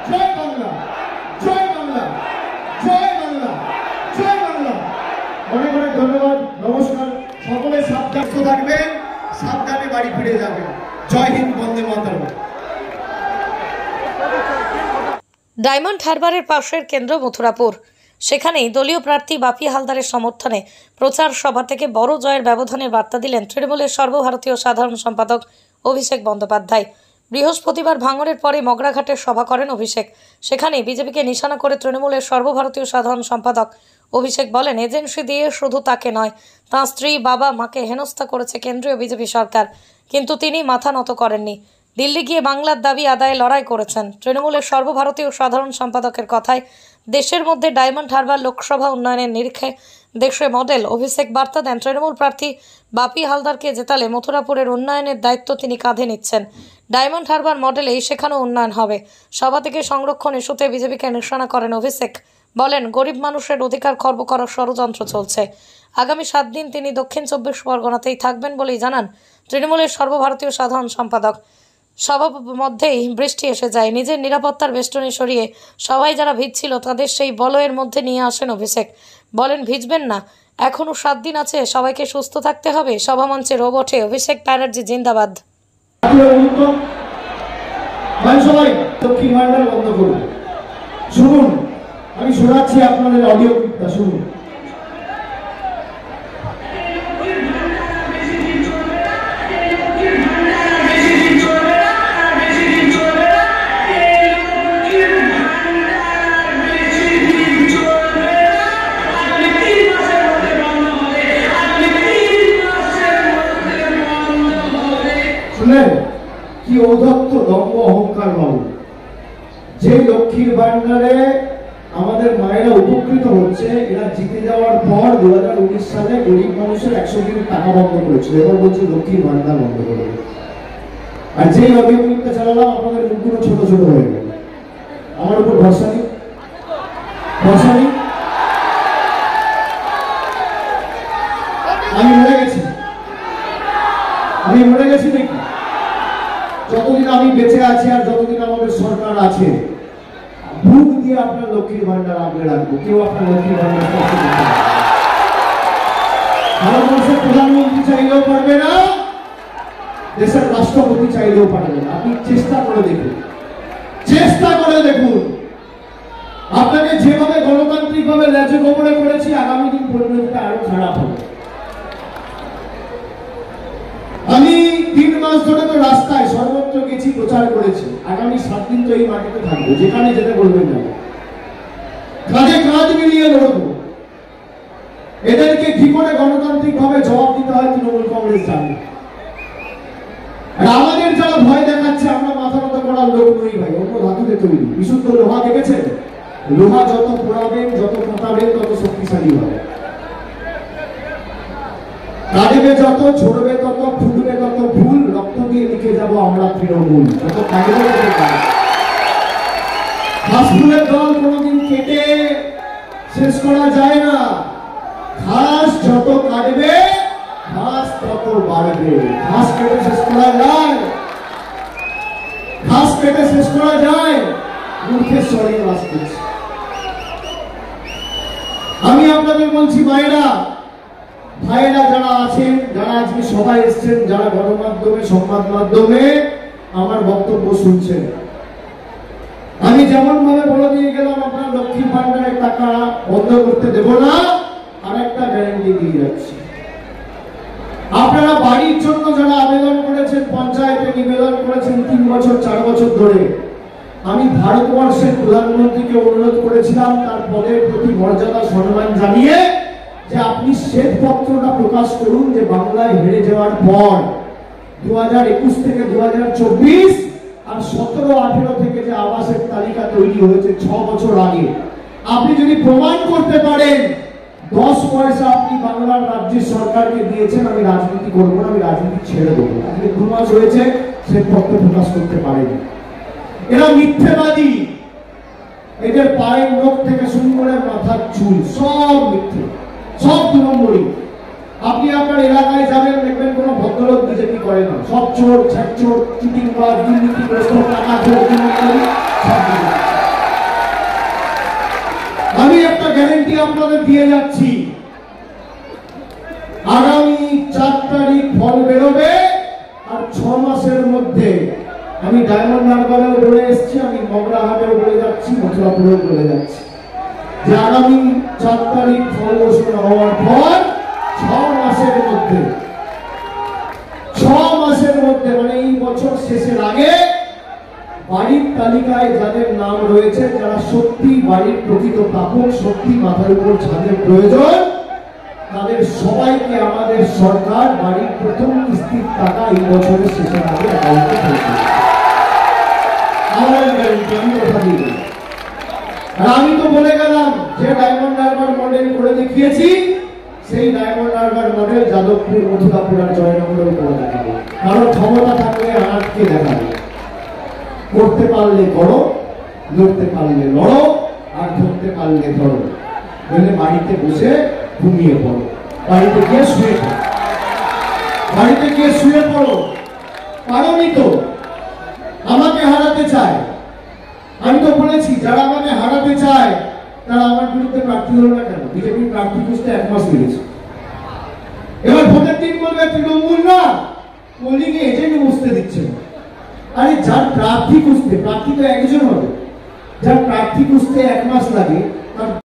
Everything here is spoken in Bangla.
জয় বাংলা, জয় বাংলা, জয় বাংলা, জয় বাংলা। অনেক অনেক ধন্যবাদ, নমস্কার। সকলে সাবধান থাকবেন, সাবধানে বাড়ি ফিরে যাবেন। জয় হিন্দ, বন্দে মাতরম। ডায়মন্ড হারবারের পাশের কেন্দ্র মথুরাপুর, সেখানেই দলীয় প্রার্থী বাপি হালদারের সমর্থনে প্রচার সভা থেকে বড় জয়ের ব্যবধানের বার্তা দিলেন তৃণমূলের সর্বভারতীয় সাধারণ সম্পাদক অভিষেক বন্দ্যোপাধ্যায়। বৃহস্পতিবার ভাঙড়ের পরে মগরাঘাটের সভা করেন অভিষেক। সেখানে বিজেপিকে নিশানা করে তৃণমূলের সর্বভারতীয় সাধারণ সম্পাদক অভিষেক বলেন, এজেন্সি দিয়ে শুধু তাকে নয়, তাঁর স্ত্রী, বাবা, মাকে হেনস্থা করেছে কেন্দ্রীয় বিজেপি সরকার, কিন্তু তিনি মাথা নত করেননি। দিল্লি গিয়ে বাংলার দাবি আদায়ে লড়াই করেছেন। তৃণমূলের সর্বভারতীয় সাধারণ সম্পাদকের কথায় দেশের মধ্যে ডায়মন্ড হারবার লোকসভা উন্নয়নের নিরিখে দেশে মডেল। অভিষেক বার্তা দেন, তৃণমূল প্রার্থী বাপি হালদারকে জেতালে মথুরাপুরের উন্নয়নের দায়িত্ব তিনি কাঁধে নিচ্ছেন। ডায়মন্ড হারবার মডেলেই সেখানেও উন্নয়ন হবে। সভা থেকে সংরক্ষণ ইস্যুতে বিজেপিকে নিশানা করেন অভিষেক। বলেন, গরিব মানুষের অধিকার খর্ব করার ষড়যন্ত্র চলছে। আগামী 7 দিন তিনি দক্ষিণ 24 পরগনাতেই থাকবেন বলেই জানান তৃণমূলের সর্বভারতীয় সাধারণ সম্পাদক। সবার মধ্যেই বৃষ্টি এসে যায়। নিজের নিরাপত্তার বেষ্টনী সরিয়ে সবাই যারা ভিজছিল তাদের সেই বলয়ের মধ্যে নিয়ে আসেন অভিষেক। বলেন, ভিজবেন না, এখনো 7 দিন আছে, সবাইকে সুস্থ থাকতে হবে। সভামঞ্চে রোব ওঠে, অভিষেক ব্যানার্জি জিন্দাবাদ। দক্ষিণ ভান্ডার বন্ধ করুন। শুনুন, আমি শোনাচ্ছি আপনাদের অডিও ক্লিপটা, শুনুন। শুনলেন কি ঔদ্ধত্য, দম্ভ, অহংকার বাবু। যে লক্ষ্মীর ভান্ডারে আমাদের মায়েরা উপকৃত হচ্ছে, এরা জিতে যাওয়ার পর 2019 সালে গরিব মানুষের 100 দিন টাকা বন্ধ করেছিল, এবার বলছে লক্ষ্মীর ভান্ডার বন্ধ করবে। আর যেই অডিও ক্লিপটা চালালাম আপনাদের মুখগুলো ছোট ছোট হয়ে গেল। আমার উপর ভরসা নেই, ভরসা নেই। আমি মরে গেছি, আমি মরে গেছি নাকি? যতদিন আমি বেঁচে আছি আর যতদিন আমাদের সরকার আছে, বুক দিয়ে আপনার লক্ষ্মীর ভান্ডার আগলে রাখবো। কেউ আপনার লক্ষ্মীর ভান্ডার ভারতবর্ষের প্রধানমন্ত্রী চাইলেও পারবে না, দেশের রাষ্ট্রপতি চাইলেও পারবে না। আপনি চেষ্টা করে দেখুন, চেষ্টা করে দেখুন। আপনাকে যেভাবে গণতান্ত্রিক ভাবে ন্যায্য খবরে করেছি, আগামী দিন পরিণতিটা আরো খারাপ হবে। আমি 3 মাস ধরে তো রাস্তায় সর্বত্র গেছি, প্রচার করেছি। আগামী 7 দিন তো এই মাটিতে থাকবো, যেখানে যেটা বলবেন না, কাঁধে কাঁধ মিলিয়ে লড়বো। এদেরকে কি করে গণতান্ত্রিক ভাবে জবাব দিতে হয় তৃণমূল কংগ্রেস জানে। আর আমাদের যারা ভয় দেখাচ্ছে, আমরা মাথা মতো করার লোক নই ভাই, অন্য ধাতুতে তৈরি। বিশুদ্ধ লোহা দেখেছেন? লোহা যত পোড়াবেন, যত কাটাবেন, তত শক্তিশালী হবে। কাঁদবে যত, ঝরবে তত, ফুটবে তত ফুল, রক্ত দিয়ে লিখে যাব আমরা তৃণমূল। যত কাঁদবে ঘাসফুলের দল কোনোদিন কেটে শেষ করা যায় না। ঘাস যত কাটবে, ঘাস তত বাড়বে। ঘাস কেটে শেষ করা যায়, ঘাস কেটে শেষ করা যায়। মূর্খের স্বরে বাস করছে। আমি আপনাদের বলছি, মায়েরা, ভাইয়েরা যারা আছেন, যারা আজকে সবাই এসছেন, যারা গণমাধ্যমে, সংবাদ মাধ্যমে আমার বক্তব্য শুনছেন, আমি যেমন ভাবে বলে দিয়ে গেলাম আপনার লক্ষ্মীর ভান্ডারের টাকা বন্ধ করতে দেব না, আর একটা গ্যারান্টি দিয়ে যাচ্ছি। আপনারা বাড়ির জন্য যারা আবেদন করেছেন, পঞ্চায়েতে নিবেদন করেছেন 3 বছর 4 বছর ধরে, আমি ভারতবর্ষের প্রধানমন্ত্রীকে অনুরোধ করেছিলাম তার পদের প্রতি মর্যাদা সম্মান জানিয়ে যে আপনি শ্বেতপত্রটা প্রকাশ করুন যে বাংলায় হেরে যাওয়ার পর 2021 থেকে 2024 আর 17-18 থেকে যে আবাসের তালিকা তৈরি হয়েছে 6 বছর আগে, আপনি যদি প্রমাণ করতে পারেন 10 পয়সা আপনি বাংলার রাজ্যের সরকারকে দিয়েছেন, আমি রাজনীতি করবো না, আমি রাজনীতি ছেড়ে দেবো। আজকে 2 মাস হয়েছে শ্বেতপত্র প্রকাশ করতে পারেনি। এরা মিথ্যেবাদী, এদের পায়ের নখ থেকে শুরু করে মাথার চুল সব মিথ্যে, সব 2 নম্বরই। আপনি আপনার এলাকায় যাবেন, দেখবেন কোনো ভদ্রলোক বিজেপি করে না, সব চোর, ছ্যাঁচোর, চিটিংবাজ, দুর্নীতিগ্রস্ত, টাকা চোর, সব গ্যারান্টি আপনাদের দিয়ে যাচ্ছি, আগামী 4 তারিখ ফল বেরোবে, আর 6 মাসের মধ্যে আমি ডায়মন্ড হারবারেও বলে এসেছি, আমি মগরাহাটেও বলে যাচ্ছি, মথুরাপুরেও বলে যাচ্ছি যে আগামী 4 তারিখ ফল ঘোষণা হওয়ার পর 6 মাসের মধ্যে মানে এই বছর শেষের আগে বাড়ির তালিকায় যাদের নাম রয়েছে, যারা সত্যি বাড়ির প্রকৃত প্রাপক, সত্যি মাথার উপর ছাদের প্রয়োজন, তাদের সবাইকে আমাদের সরকার বাড়ির প্রথম কিস্তির টাকা এই বছরের শেষের আগে অ্যাকাউন্টে পৌঁছে দেবে। আমার গ্যারান্টি, আমি কথা দিই। আর আমি তো বলে গেলাম যে ডায়মন্ড হারবার মডেল করে দেখিয়েছি, সেই ডায়মন্ড হারবার মডেল যাদবপুর, মথুরাপুর আর জয়নগরেও করে দেখাবো। কারণ ক্ষমতা থাকলে আটকে দেখাবে, করতে পারলে করো, লড়তে পারলে লড়ো, আর ধরতে পারলে ধরো, বলে বাড়িতে বসে ঘুমিয়ে পড়ো, বাড়িতে গিয়ে শুয়ে পড়ো, বাড়িতে গিয়ে শুয়ে পড়ো। পারোনি তো, আমাকে হারাতে চায়। আমি তো বলেছি যারা আমাকে হারাতে চায় তারা আমার বিরুদ্ধে প্রার্থী হলো না কেন? বিজেপি প্রার্থী খুঁজতে 1 মাস লেগেছে। এবার ভোটের দিন বলবে তৃণমূল না, পোলিং এজেন্ট বুঝতে দিচ্ছে না। আরে যার প্রার্থী খুঁজতে, প্রার্থী তো একজন হবে, যার প্রার্থী খুঁজতে 1 মাস লাগে, তার